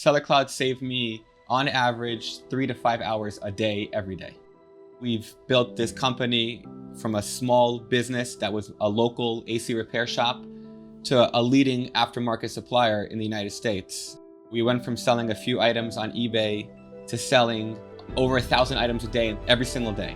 Sellercloud saved me, on average, 3 to 5 hours a day, every day. We've built this company from a small business that was a local AC repair shop to a leading aftermarket supplier in the United States. We went from selling a few items on eBay to selling over 1,000 items a day, every single day.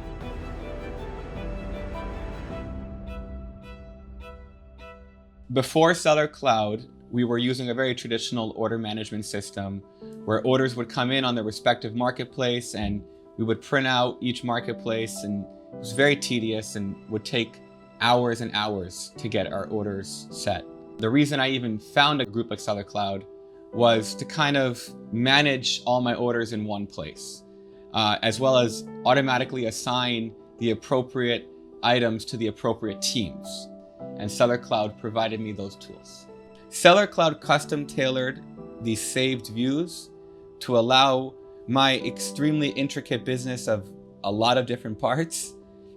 Before Sellercloud, we were using a very traditional order management system where orders would come in on their respective marketplace and we would print out each marketplace, and it was very tedious and would take hours and hours to get our orders set. The reason I even found a group like Sellercloud was to kind of manage all my orders in one place, as well as automatically assign the appropriate items to the appropriate teams. And Sellercloud provided me those tools. Sellercloud custom tailored these saved views to allow my extremely intricate business of a lot of different parts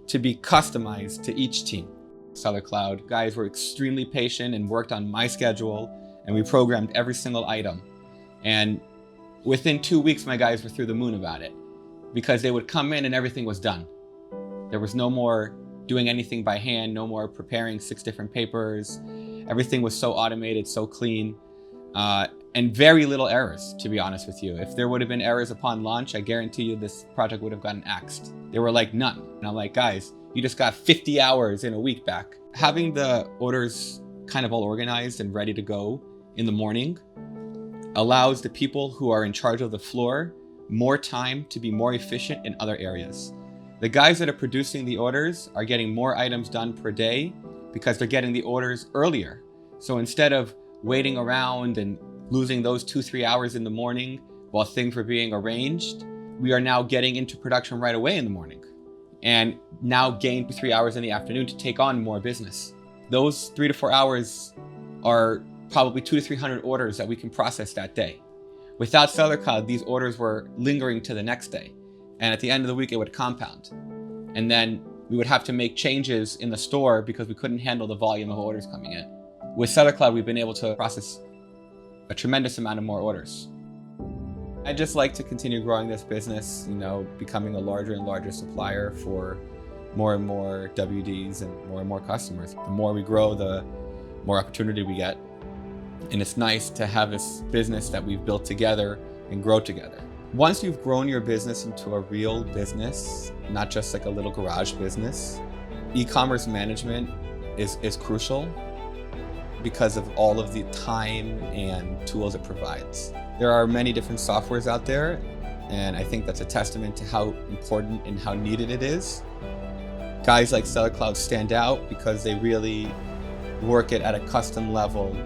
to be customized to each team. Sellercloud guys were extremely patient and worked on my schedule, and we programmed every single item. And within 2 weeks, my guys were through the moon about it because they would come in and everything was done. There was no more doing anything by hand, no more preparing 6 different papers. Everything was so automated, so clean, and very little errors, to be honest with you. If there would have been errors upon launch, I guarantee you this project would have gotten axed. They were like, none. And I'm like, guys, you just got 50 hours in a week back. Having the orders kind of all organized and ready to go in the morning allows the people who are in charge of the floor more time to be more efficient in other areas. The guys that are producing the orders are getting more items done per day because they're getting the orders earlier. So instead of waiting around and losing those 2-3 hours in the morning while things were being arranged, we are now getting into production right away in the morning and now gain 3 hours in the afternoon to take on more business. Those 3 to 4 hours are probably 200 to 300 orders that we can process that day. Without Sellercloud, these orders were lingering to the next day. And at the end of the week, it would compound. And then we would have to make changes in the store because we couldn't handle the volume of orders coming in. With Sellercloud, we've been able to process a tremendous amount of more orders. I'd just like to continue growing this business, becoming a larger and larger supplier for more and more WDs and more customers. The more we grow, the more opportunity we get. And it's nice to have this business that we've built together and grow together. Once you've grown your business into a real business, not just like a little garage business, e-commerce management is crucial because of all of the time and tools it provides. There are many different softwares out there, and I think that's a testament to how important and how needed it is. Guys like Sellercloud stand out because they really work it at a custom level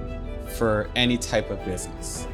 for any type of business.